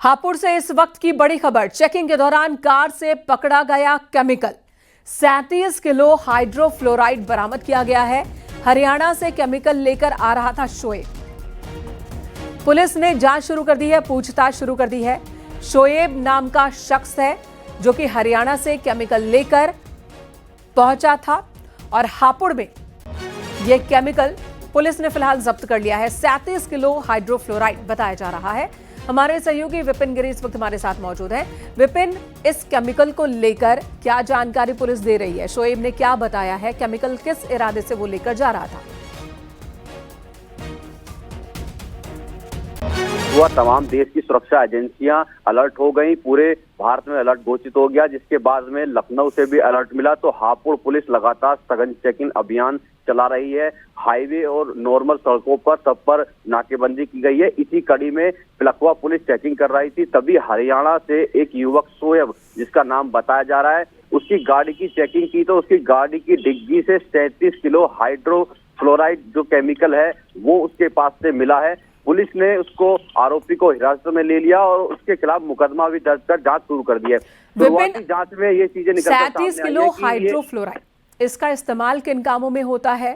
हापुड़ से इस वक्त की बड़ी खबर। चेकिंग के दौरान कार से पकड़ा गया केमिकल। 37 किलो हाइड्रोफ्लोराइड बरामद किया गया है। हरियाणा से केमिकल लेकर आ रहा था शोएब। पुलिस ने जांच शुरू कर दी है, पूछताछ शुरू कर दी है। शोएब नाम का शख्स है जो कि हरियाणा से केमिकल लेकर पहुंचा था और हापुड़ में यह केमिकल पुलिस ने फिलहाल जब्त कर लिया है। 37 किलो हाइड्रोफ्लोराइड बताया जा रहा है। हमारे सहयोगी विपिन गिरी इस वक्त हमारे साथ मौजूद हैं। विपिन, इस केमिकल को लेकर क्या जानकारी पुलिस दे रही है? शोएब ने क्या बताया है? केमिकल किस इरादे से वो लेकर जा रहा था? वह तमाम देश की सुरक्षा एजेंसियां अलर्ट हो गई, पूरे भारत में अलर्ट घोषित हो गया, जिसके बाद में लखनऊ से भी अलर्ट मिला। तो हापुड़ पुलिस लगातार सघन चेकिंग अभियान चला रही है। हाईवे और नॉर्मल सड़कों पर सब पर नाकेबंदी की गई है। इसी कड़ी में पिलखवा पुलिस चेकिंग कर रही थी, तभी हरियाणा से एक युवक शोएब, जिसका नाम बताया जा रहा है, उसकी गाड़ी की चेकिंग की तो उसकी गाड़ी की डिग्गी से 37 किलो हाइड्रोफ्लोराइड जो केमिकल है वो उसके पास से मिला है। पुलिस ने उसको आरोपी को हिरासत में ले लिया और उसके खिलाफ मुकदमा भी दर्ज कर जांच शुरू कर दी है। शुरुआती जांच में ये चीजें निकल कर 37 किलो हाइड्रोफ्लोराइड, इसका इस्तेमाल किन कामों में होता है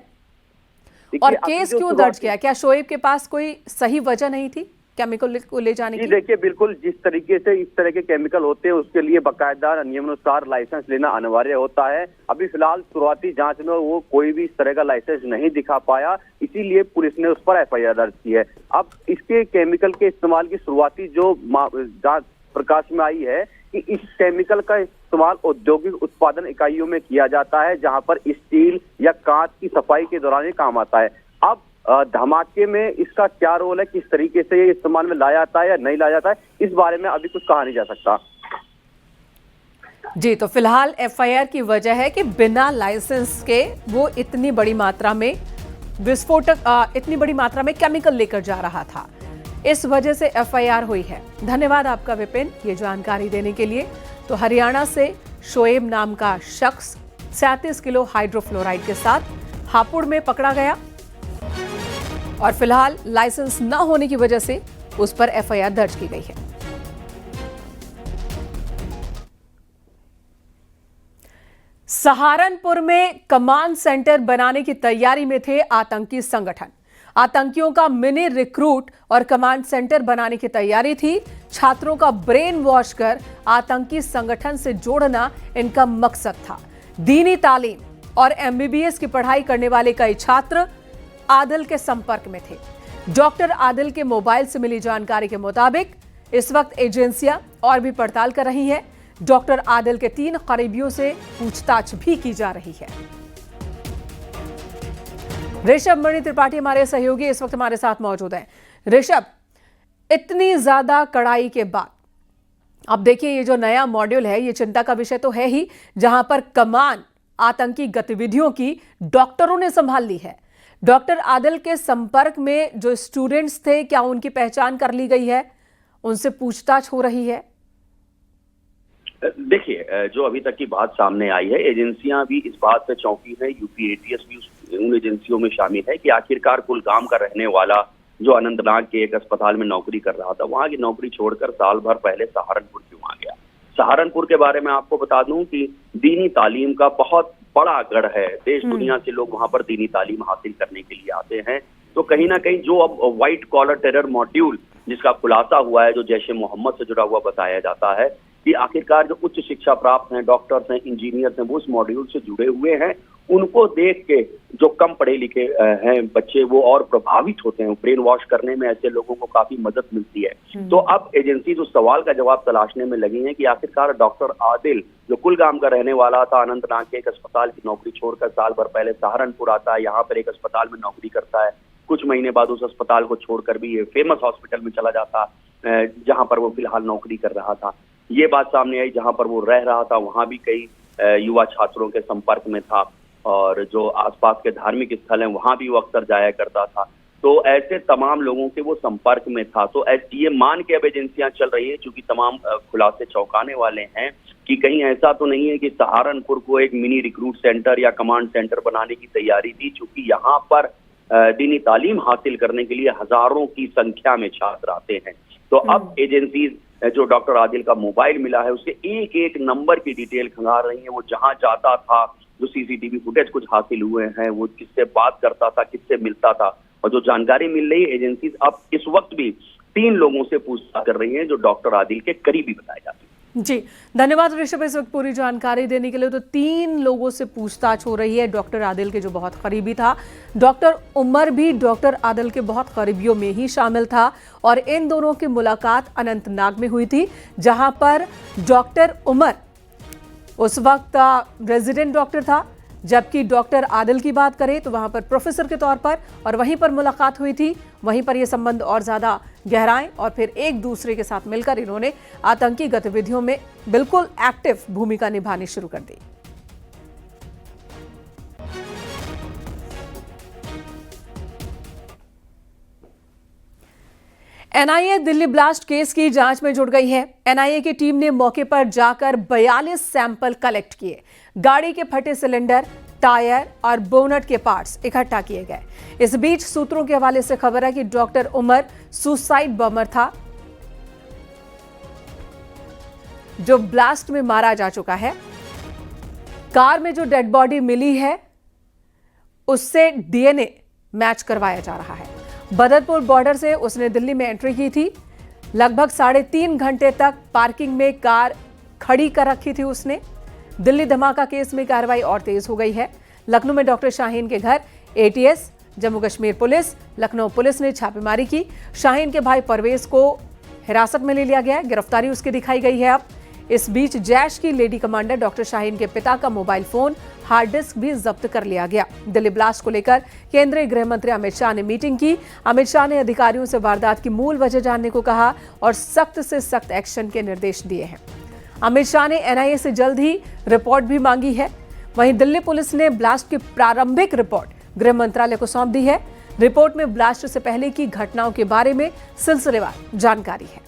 और केस क्यों दर्ज किया? क्या शोएब के पास कोई सही वजह नहीं थी केमिकल को ले जाने की? देखिए, बिल्कुल जिस तरीके से इस तरह के केमिकल होते हैं उसके लिए बाकायदा नियमानुसार लाइसेंस लेना अनिवार्य होता है। अभी फिलहाल शुरुआती जांच में वो कोई भी इस तरह का लाइसेंस नहीं दिखा पाया, इसीलिए पुलिस ने उस पर एफआईआर दर्ज की है। अब इसके केमिकल के इस्तेमाल की शुरुआती जो जांच प्रकाश में आई है कि इस केमिकल का इस्तेमाल औद्योगिक उत्पादन इकाइयों में किया जाता है, जहां पर स्टील या कांच की सफाई के दौरान ये काम आता है। अब धमाके में इसका क्या रोल है, किस तरीके से ये इस्तेमाल में लाया जाता है या नहीं लाया जाता है, इस बारे में अभी कुछ कहा नहीं जा सकता। जी, तो फिलहाल एफआईआर की वजह है कि बिना लाइसेंस के वो इतनी बड़ी मात्रा में विस्फोटक इतनी बड़ी मात्रा में केमिकल लेकर जा रहा था, इस वजह से एफआईआर हुई है। धन्यवाद आपका विपिन, ये जानकारी देने के लिए। तो हरियाणा से शोएब नाम का शख्स 37 किलो हाइड्रोफ्लोराइड के साथ हापुड़ में पकड़ा गया और फिलहाल लाइसेंस न होने की वजह से उस पर एफआईआर दर्ज की गई है। सहारनपुर में कमांड सेंटर बनाने की तैयारी में थे आतंकी संगठन। आतंकियों का मिनी रिक्रूट और कमांड सेंटर बनाने की तैयारी थी। छात्रों का ब्रेन वॉश कर आतंकी संगठन से जोड़ना इनका मकसद था। दीनी तालीम और एमबीबीएस की पढ़ाई करने वाले कई छात्र आदिल के संपर्क में थे। डॉक्टर आदिल के मोबाइल से मिली जानकारी के मुताबिक इस वक्त एजेंसियां और भी पड़ताल कर रही हैं। डॉक्टर आदिल के 3 करीबियों से पूछताछ भी की जा रही है। ऋषभ मणि त्रिपाठी हमारे सहयोगी इस वक्त हमारे साथ मौजूद हैं। ऋषभ, इतनी ज्यादा कड़ाई के बाद अब देखिए, ये जो नया मॉड्यूल है ये चिंता का विषय तो है ही, जहां पर कमान आतंकी गतिविधियों की डॉक्टरों ने संभाल ली है। डॉक्टर आदिल के संपर्क में जो स्टूडेंट्स थे, क्या उनकी पहचान कर ली गई है? उनसे पूछताछ हो रही है? देखिए, जो अभी तक की बात सामने आई है, एजेंसियां भी इस बात पे चौंकी है, यूपी एटीएस भी उन एजेंसियों में शामिल है कि आखिरकार कुलगाम का रहने वाला जो अनंतनाग के एक अस्पताल में नौकरी कर रहा था, वहां की नौकरी छोड़कर साल भर पहले सहारनपुर क्यों आ गया। सहारनपुर के बारे में आपको बता दूं कि दीनी तालीम का बहुत बड़ा गढ़ है। देश दुनिया से लोग वहां पर दीनी तालीम हासिल करने के लिए आते हैं। तो कहीं ना कहीं जो अब व्हाइट कॉलर टेरर मॉड्यूल जिसका खुलासा हुआ है, जो जैश ए मोहम्मद से जुड़ा हुआ बताया जाता है कि आखिरकार जो उच्च शिक्षा प्राप्त हैं, डॉक्टर्स हैं, इंजीनियर्स हैं, वो उस मॉड्यूल से जुड़े हुए हैं। उनको देख के जो कम पढ़े लिखे हैं बच्चे, वो और प्रभावित होते हैं। ब्रेन वॉश करने में ऐसे लोगों को काफी मदद मिलती है। तो अब एजेंसी जो सवाल का जवाब तलाशने में लगी है कि आखिरकार डॉक्टर आदिल, जो कुलगाम का रहने वाला था, अनंतनाग के एक अस्पताल की नौकरी छोड़कर साल भर पहले सहारनपुर आता है, यहाँ पर एक अस्पताल में नौकरी करता है। कुछ महीने बाद उस अस्पताल को छोड़कर भी ये फेमस हॉस्पिटल में चला जाता, जहां पर वो फिलहाल नौकरी कर रहा था। ये बात सामने आई, जहां पर वो रह रहा था वहां भी कई युवा छात्रों के संपर्क में था और जो आसपास के धार्मिक स्थल हैं वहां भी वो अक्सर जाया करता था। तो ऐसे तमाम लोगों के वो संपर्क में था। तो ये मान के अब एजेंसियां चल रही है, चूंकि तमाम खुलासे चौंकाने वाले हैं, कि कहीं ऐसा तो नहीं है कि सहारनपुर को एक मिनी रिक्रूट सेंटर या कमांड सेंटर बनाने की तैयारी थी, चूंकि यहाँ पर दीनी तालीम हासिल करने के लिए हजारों की संख्या में छात्र आते हैं। तो अब एजेंसी जो डॉक्टर आदिल का मोबाइल मिला है उसके एक एक नंबर की डिटेल खंगाल रही है। वो जहां जाता था, जो सीसीटीवी फुटेज कुछ हासिल हुए हैं, वो किससे बात करता था, किससे मिलता था, और जो जानकारी मिल रही है एजेंसी अब इस वक्त भी 3 लोगों से पूछताछ कर रही हैं जो डॉक्टर आदिल के करीबी बताए जाते हैं। जी, धन्यवाद ऋषभ इस वक्त पूरी जानकारी देने के लिए। तो 3 लोगों से पूछताछ हो रही है डॉक्टर आदिल के, जो बहुत करीबी था। डॉक्टर उमर भी डॉक्टर आदिल के बहुत करीबियों में ही शामिल था और इन दोनों की मुलाकात अनंतनाग में हुई थी, जहां पर डॉक्टर उमर उस वक्त रेजिडेंट डॉक्टर था, जबकि डॉक्टर आदिल की बात करें तो वहां पर प्रोफेसर के तौर पर, और वहीं पर मुलाकात हुई थी। वहीं पर ये संबंध और ज्यादा गहराए और फिर एक दूसरे के साथ मिलकर इन्होंने आतंकी गतिविधियों में बिल्कुल एक्टिव भूमिका निभानी शुरू कर दी। एनआईए दिल्ली ब्लास्ट केस की जांच में जुट गई है। एनआईए की टीम ने मौके पर जाकर 42 सैंपल कलेक्ट किए। गाड़ी के फटे सिलेंडर, टायर और बोनट के पार्ट्स इकट्ठा किए गए। इस बीच सूत्रों के हवाले से खबर है कि डॉक्टर उमर सुसाइड बॉम्बर था जो ब्लास्ट में मारा जा चुका है। कार में जो डेड बॉडी मिली है उससे डीएनए मैच करवाया जा रहा है। बदरपुर बॉर्डर से उसने दिल्ली में एंट्री की थी। लगभग 3.5 घंटे तक पार्किंग में कार खड़ी कर रखी थी उसने। दिल्ली धमाका केस में कार्रवाई और तेज हो गई है। लखनऊ में डॉक्टर शाहीन के घर ATS, Jammu Kashmir police, Lucknow police ने छापेमारी की। शाहीन के भाई परवेज को हिरासत में ले लिया गया। गिरफ्तारी उसकी दिखाई गई है। अब इस बीच जैश की लेडी कमांडर डॉक्टर शाहीन के पिता का मोबाइल फोन, हार्ड डिस्क भी जब्त कर लिया गया। दिल्ली ब्लास्ट को लेकर केंद्रीय गृह मंत्री अमित शाह ने मीटिंग की। अमित शाह ने अधिकारियों से वारदात की मूल वजह जानने को कहा और सख्त से सख्त एक्शन के निर्देश दिए हैं। अमित शाह ने एनआईए से जल्द ही रिपोर्ट भी मांगी है। वहीं दिल्ली पुलिस ने ब्लास्ट की प्रारंभिक रिपोर्ट गृह मंत्रालय को सौंप दी है। रिपोर्ट में ब्लास्ट से पहले की घटनाओं के बारे में सिलसिलेवार जानकारी है।